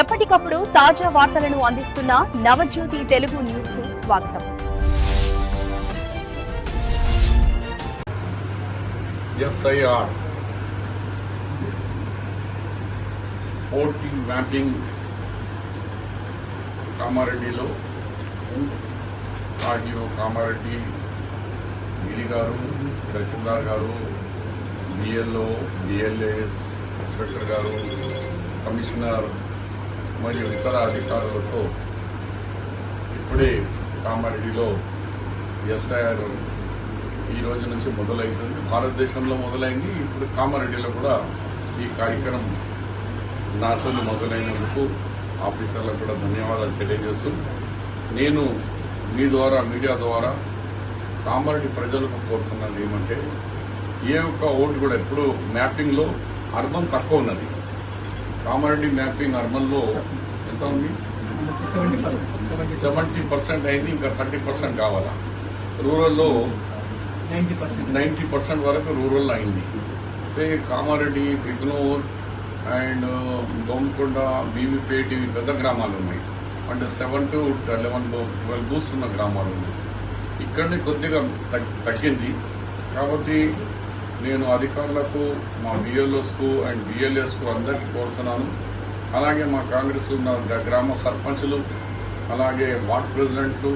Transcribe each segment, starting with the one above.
ఎప్పటికప్పుడు తాజా వార్తలను అందిస్తున్న నవజ్యోతి తెలుగు న్యూస్ కు స్వాగతం. ఎస్ఐఆర్ ఓటింగ్ మ్యాపింగ్ కామారెడ్డిలో ఆర్డీఓ కామారెడ్డి గిరి గారు, తహసీల్దార్ గారు, బిఎల్ఓ, బిఎల్ఏఎస్ ఇన్స్పెక్టర్ గారు, కమిషనర్ మరియు ఇతర అధికారులతో ఇప్పుడే కామారెడ్డిలో ఎస్ఐఆర్ ఈ రోజు నుంచి మొదలవుతుంది. భారతదేశంలో మొదలైంది, ఇప్పుడు కామారెడ్డిలో కూడా ఈ కార్యక్రమం నాతో మొదలైనందుకు ఆఫీసర్లకు కూడా ధన్యవాదాలు తెలియజేస్తూ నేను మీ ద్వారా మీడియా ద్వారా కామారెడ్డి ప్రజలకు కోరుతున్నది ఏమంటే, ఏ ఒక్క ఓటు కూడా ఇప్పుడు మ్యాపింగ్లో అర్బన్ తక్కువ ఉన్నది. కామారెడ్డి మ్యాపింగ్ అర్బన్ లో ఎంత ఉంది? 70% అయింది, ఇంకా 30% కావాలా. రూరల్లో 90% వరకు రూరల్ అయింది. అయితే కామారెడ్డి, బిగ్నూర్ అండ్ గోంకొండ, బీవీపేట పెద్ద గ్రామాలు ఉన్నాయి. అంటే 7 to 12 బూత్స్ ఉన్న గ్రామాలు ఉన్నాయి. ఇక్కడనే కొద్దిగా తగ్గింది. కాబట్టి నేను అధికారులకు, మా బిఎల్ఓస్కు అండ్ బిఎల్ఏస్కు అందరికీ కోరుతున్నాను. అలాగే మా కాంగ్రెస్ ఉన్న గ్రామ సర్పంచులు, అలాగే వార్డ్ ప్రెసిడెంట్లు,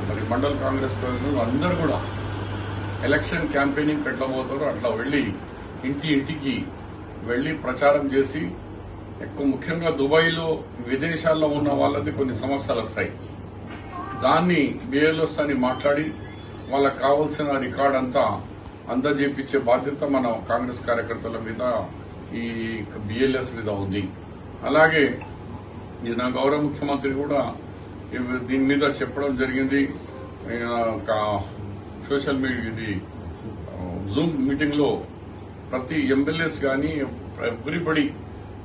మరి మండల్ కాంగ్రెస్ ప్రెసిడెంట్లు అందరూ కూడా ఎలక్షన్ క్యాంపెయినింగ్ ఎట్లా పోతారో అట్లా వెళ్లి ఇంటికి వెళ్లి ప్రచారం చేసి, ఎక్కువ ముఖ్యంగా దుబాయ్లో విదేశాల్లో ఉన్న వాళ్ళది కొన్ని సమస్యలు వస్తాయి. దాన్ని బిఎల్ఓస్ అని మాట్లాడి వాళ్ళకి కావాల్సిన రికార్డ్ అంతా అందజేపించే బాధ్యత మన కాంగ్రెస్ కార్యకర్తల మీద, ఈ బిఎల్ఎస్ మీద ఉంది. అలాగే నా గౌరవ ముఖ్యమంత్రి కూడా దీని మీద చెప్పడం జరిగింది. సోషల్ మీడియా ఇది జూమ్ మీటింగ్ లో ప్రతి ఎమ్మెల్యేస్ కానీ ఎవ్రీబడి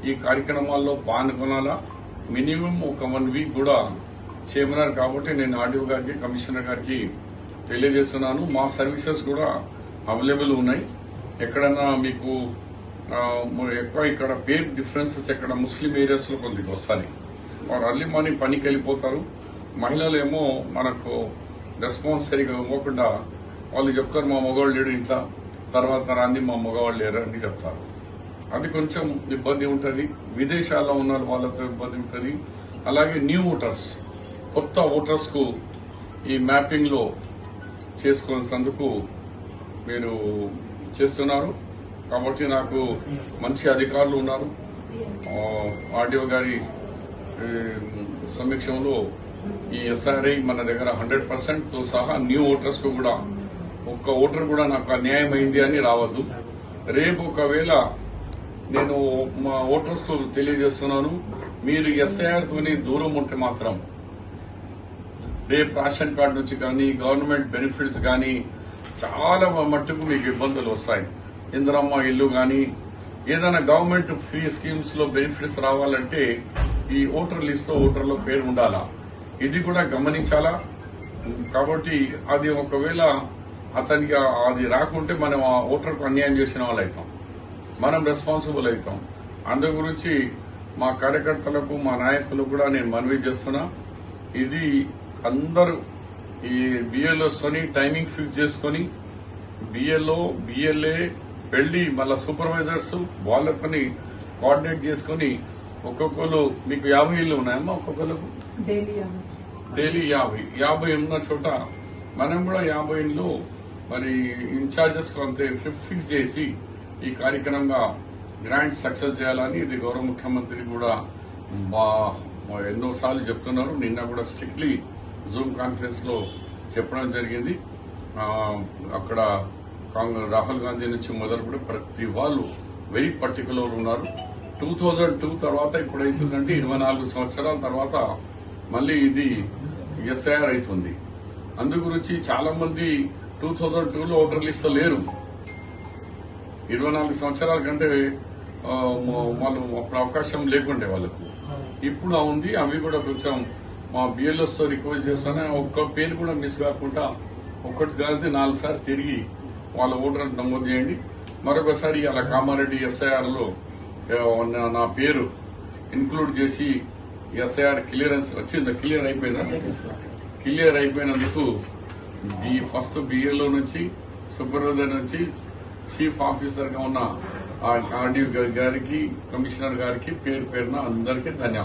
ఈ కార్యక్రమాల్లో పాల్గొనాలా. మినిమం ఒక 1 వీక్ కూడా చేయమన్నారు. కాబట్టి నేను ఆర్డీఓ గారికి, కమిషనర్ గారికి తెలియజేస్తున్నాను. మా సర్వీసెస్ కూడా అవైలబుల్ ఉన్నాయి. ఎక్కడన్నా మీకు ఎక్కువ ఇక్కడ పేర్ డిఫరెన్సెస్ ఎక్కడ ముస్లిం ఏరియాస్ లో కొద్దిగా వస్తాయి. వారు అర్లీ మార్నింగ్ పనికి వెళ్ళిపోతారు. మహిళలు ఏమో మనకు రెస్పాన్స్ సరిగా ఇవ్వకుండా వాళ్ళు చెప్తారు, మా మగవాళ్ళు లేడు ఇంట్లో, తర్వాత రాంది మా మగవాళ్ళు లేరు అని చెప్తారు. అది కొంచెం ఇబ్బంది ఉంటుంది. విదేశాల్లో ఉన్న వాళ్ళతో ఇబ్బంది ఉంటుంది. అలాగే న్యూ ఓటర్స్, కొత్త ఓటర్స్ కు ఈ మ్యాపింగ్ లో చేసుకోవాల్సినందుకు మీరు చేస్తున్నారు. కాబట్టి నాకు మంచి అధికారులు ఉన్నారు. ఆర్డీఓ గారి సమీక్షంలో ఈ ఎస్ఆర్ఐ మన దగ్గర 100% తో సహా న్యూ ఓటర్స్ కు కూడా ఒక్క ఓటర్ కూడా నాకు అన్యాయం అయింది అని రావద్దు. రేపు ఒకవేళ నేను మా ఓటర్స్ కు తెలియజేస్తున్నాను, మీరు ఎస్ఐఆర్ తోని దూరం ఉంటే మాత్రం రేపు రేషన్ కార్డు నుంచి కానీ, గవర్నమెంట్ బెనిఫిట్స్ కానీ చాలా మట్టుకు మీకు ఇబ్బందులు వస్తాయి. ఇందిరమ్మ ఇల్లు కానీ, ఏదైనా గవర్నమెంట్ ఫ్రీ స్కీమ్స్ లో బెనిఫిట్స్ రావాలంటే ఈ ఓటర్ లిస్ట్ లో ఓటర్లో పేరు ఉండాలా. ఇది కూడా గమనించాలా. కాబట్టి అది ఒకవేళ అతనికి అది రాకుంటే మనం ఆ ఓటర్కు అన్యాయం చేసిన వాళ్ళు అవుతాం, మనం రెస్పాన్సిబుల్ అవుతాం. అందు గురించి మా కార్యకర్తలకు, మా నాయకులకు కూడా నేను మనవి చేస్తున్నా. ఇది అందరూ ఈ బిఎల్ఓస్ తోని టైమింగ్ ఫిక్స్ చేసుకుని, బిఎల్ఓ, బిఎల్ఏ వెళ్లి మళ్ళా సూపర్వైజర్స్ వాళ్ళతోని కోఆర్డినేట్ చేసుకుని ఒక్కొక్కరు, మీకు 50 ఇళ్లు ఉన్నాయమ్మా, ఒక్కొక్కరికి డైలీ 50 ఉన్న చోట మనం కూడా 50 ఇళ్లు మరి ఇన్ఛార్జెస్ అంతే ఫిక్స్ చేసి ఈ కార్యక్రమంగా గ్రాండ్ సక్సెస్ చేయాలని ఇది గౌరవ ముఖ్యమంత్రి కూడా ఎన్నోసార్లు చెప్తున్నారు. నిన్న కూడా స్ట్రిక్ట్లీ జూమ్ కాన్ఫరెన్స్ లో చెప్పడం జరిగింది. అక్కడ రాహుల్ గాంధీ నుంచి మొదలు కూడా ప్రతి వాళ్ళు వెరీ పర్టికులర్ ఉన్నారు. 2002 తర్వాత ఇప్పుడు అవుతుందంటే 24 సంవత్సరాల తర్వాత మళ్ళీ ఇది ఎస్ఐఆర్ అవుతుంది. అందు గురించి చాలా మంది 2002లో ఓటర్ లిస్ట్ లో లేరు. 24 సంవత్సరాల కంటే వాళ్ళు అప్పుడు అవకాశం లేకుండే వాళ్ళకు. ఇప్పుడు ఉంది. అవి కూడా కొంచెం మా బిఎల్ఎస్ తో రిక్వెస్ట్ చేస్తానే, ఒక్క పేరు కూడా మిస్ కాకుండా ఒకటి కలిసి 4 సార్లు తిరిగి వాళ్ళ ఓటర్ నమోదు చేయండి. మరొకసారి అలా కామారెడ్డి ఎస్ఐఆర్ లో నా పేరు ఇంక్లూడ్ చేసి ఎస్ఐఆర్ క్లియరెన్స్ వచ్చిందా, క్లియర్ అయిపోయిందా? క్లియర్ అయిపోయినందుకు ఫస్ట్ బిఏలో నుంచి సూపర్వైజర్ నుంచి చీఫ్ ఆఫీసర్ గా ఉన్న ఆర్డీఓ గారికి, కమిషనర్ గారికి పేరు పేరున అందరికీ ధన్యవాదాలు.